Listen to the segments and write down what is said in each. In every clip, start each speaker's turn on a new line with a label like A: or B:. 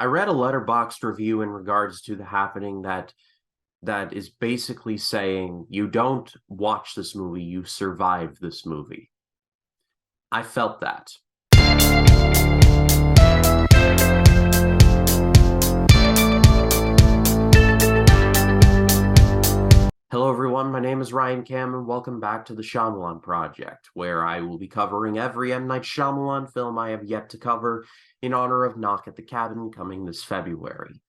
A: I read a letterboxed review in regards to The Happening that is basically saying you don't watch this movie, you survive this movie. I felt that. Hello, everyone. My name is Ryan Cam, and welcome back to the Shyamalan Project, where I will be covering every M. Night Shyamalan film I have yet to cover in honor of Knock at the Cabin coming this February.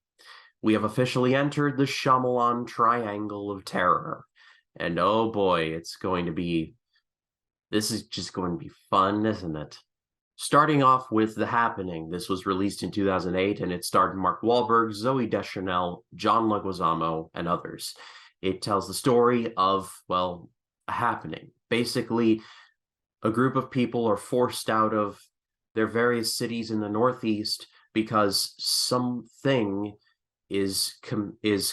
A: We have officially entered the Shyamalan Triangle of Terror, and oh boy, this is just going to be fun, isn't it? Starting off with The Happening. This was released in 2008, and it starred Mark Wahlberg, Zooey Deschanel, John Leguizamo, and others. It tells the story of, well, a happening. Basically, a group of people are forced out of their various cities in the Northeast because something is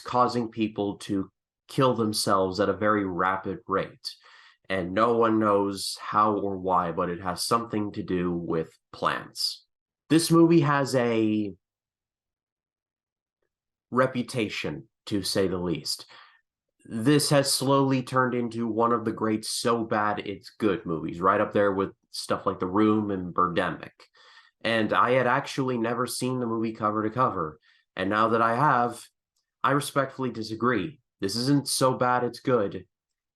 A: causing people to kill themselves at a very rapid rate. And no one knows how or why, but it has something to do with plants. This movie has a reputation, to say the least. This has slowly turned into one of the great so bad it's good movies, right up there with stuff like The Room and Birdemic. And I had actually never seen the movie cover to cover. And now that I have, I respectfully disagree. This isn't so bad it's good.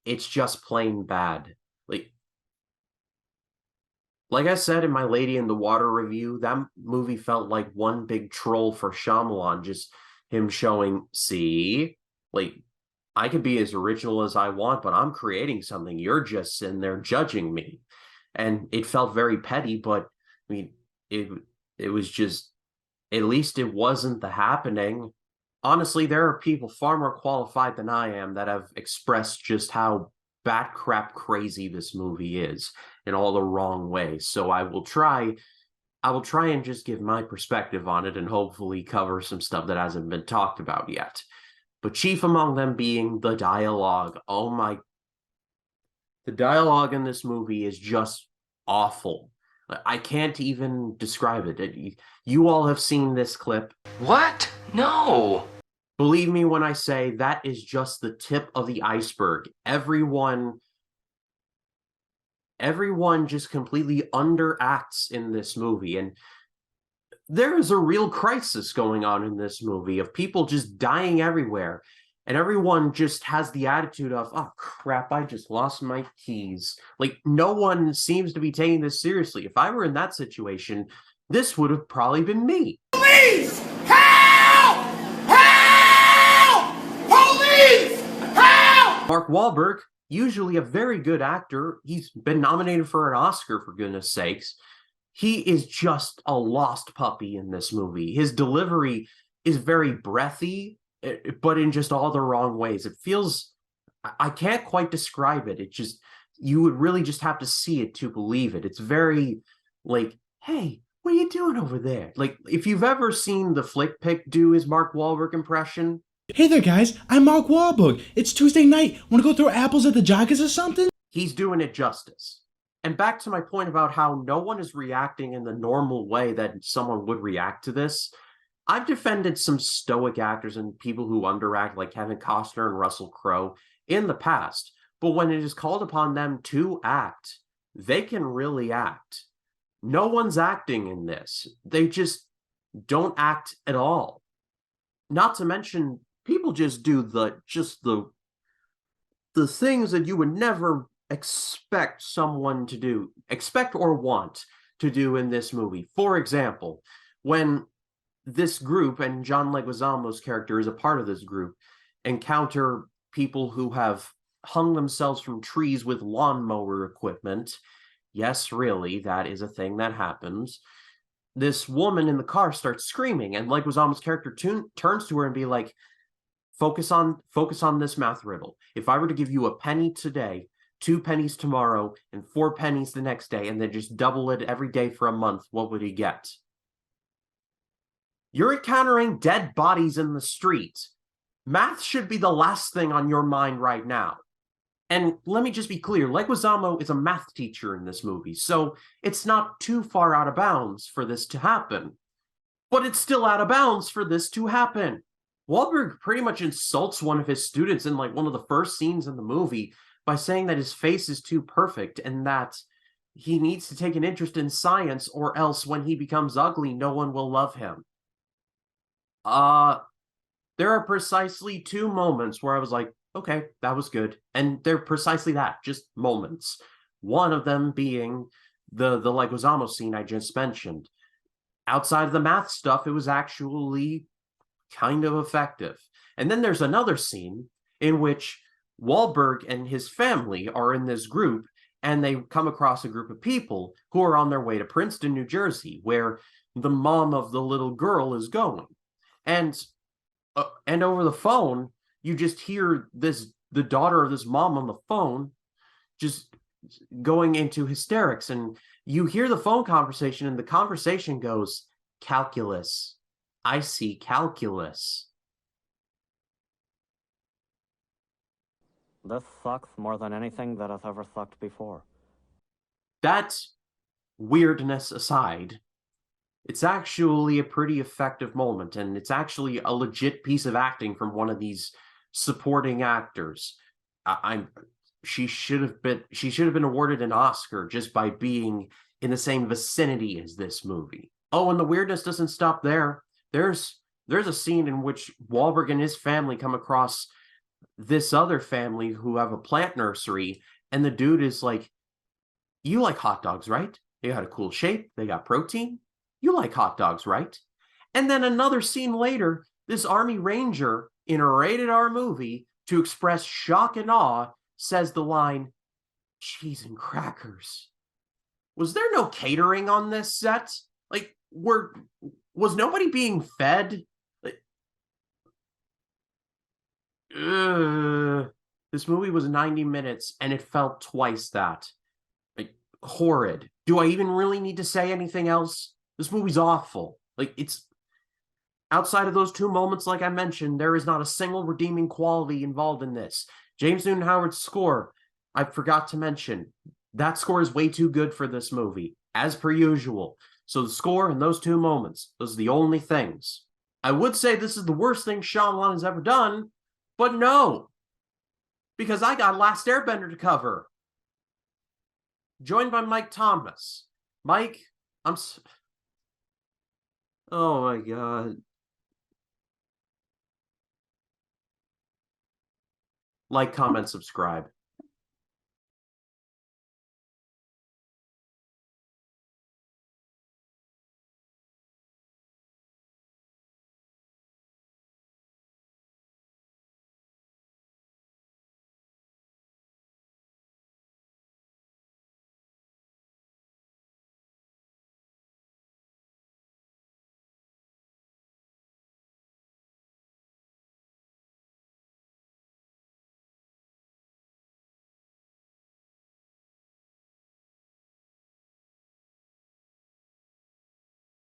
A: It's just plain bad. Like I said in my Lady in the Water review, that movie felt like one big troll for Shyamalan, just him showing, see, I could be as original as I want, but I'm creating something. You're just sitting there judging me. And it felt very petty, but I mean, it was just, at least it wasn't The Happening. Honestly, there are people far more qualified than I am that have expressed just how bat crap crazy this movie is in all the wrong ways. So I will try and just give my perspective on it and hopefully cover some stuff that hasn't been talked about yet. But chief among them being the dialogue. The dialogue in this movie is just awful. I can't even describe it. You all have seen this clip.
B: What? No.
A: Believe me when I say that is just the tip of the iceberg. Everyone just completely underacts in this movie, and there is a real crisis going on in this movie of people just dying everywhere, and everyone just has the attitude of, oh crap, I just lost my keys. No one seems to be taking this seriously. If I were in that situation, this would have probably been me.
C: Police! Help! Help! Police! Help!
A: Mark Wahlberg, usually a very good actor, he's been nominated for an Oscar, for goodness sakes. He is just a lost puppy in this movie. His delivery is very breathy, but in just all the wrong ways. It feels, I can't quite describe it. It just, you would really just have to see it to believe it. It's very hey, what are you doing over there? If you've ever seen the Flick Pick do his Mark Wahlberg impression.
D: Hey there, guys. I'm Mark Wahlberg. It's Tuesday night. Want to go throw apples at the Joggers or something?
A: He's doing it justice. And back to my point about how no one is reacting in the normal way that someone would react to this. I've defended some stoic actors and people who underact, like Kevin Costner and Russell Crowe, in the past. But when it is called upon them to act, they can really act. No one's acting in this. They just don't act at all. Not to mention, people just do the things that you would never expect someone to do, expect or want to do in this movie. For example, when this group, and John Leguizamo's character is a part of this group, encounter people who have hung themselves from trees with lawnmower equipment. Yes, really, that is a thing that happens. This woman in the car starts screaming, and Leguizamo's character turns to her and be like, focus on this math riddle. If I were to give you a penny today, 2 pennies tomorrow, and 4 pennies the next day, and then just double it every day for a month, what would he get? You're encountering dead bodies in the street. Math should be the last thing on your mind right now. And let me just be clear, Leguizamo is a math teacher in this movie, so it's not too far out of bounds for this to happen. but it's still out of bounds for this to happen. Wahlberg pretty much insults one of his students in like one of the first scenes in the movie by saying that his face is too perfect and that he needs to take an interest in science or else when he becomes ugly, no one will love him. There are precisely two moments where I was like, okay, that was good. And they're precisely that, just moments. One of them being the Leguizamo scene I just mentioned. Outside of the math stuff, it was actually kind of effective. And then there's another scene in which Wahlberg and his family are in this group and they come across a group of people who are on their way to Princeton, New Jersey, where the mom of the little girl is going. And over the phone, you just hear the daughter of this mom on the phone just going into hysterics, and you hear the phone conversation, and the conversation goes, calculus. I see calculus.
E: This sucks more than anything that has ever sucked before.
A: That weirdness aside, it's actually a pretty effective moment, and it's actually a legit piece of acting from one of these supporting actors. She should have been awarded an Oscar just by being in the same vicinity as this movie. Oh, and the weirdness doesn't stop there. There's a scene in which Wahlberg and his family come across this other family who have a plant nursery, and the dude is like, "You like hot dogs, right? They got a cool shape, they got protein. You like hot dogs, right?" And then another scene later, this Army Ranger in a rated R movie, to express shock and awe, says the line, "Cheese and crackers." Was there no catering on this set? Like, was nobody being fed? Like, this movie was 90 minutes and it felt twice that. Like, horrid. Do I even really need to say anything else? This movie's awful. Like, it's outside of those two moments, like I mentioned, there is not a single redeeming quality involved in this. James Newton Howard's score, I forgot to mention, that score is way too good for this movie, as per usual. So the score and those two moments, those are the only things. I would say this is the worst thing Shyamalan has ever done, but no, because I got Last Airbender to cover. Joined by Mike Thomas. Mike, oh my god. Like, comment, subscribe.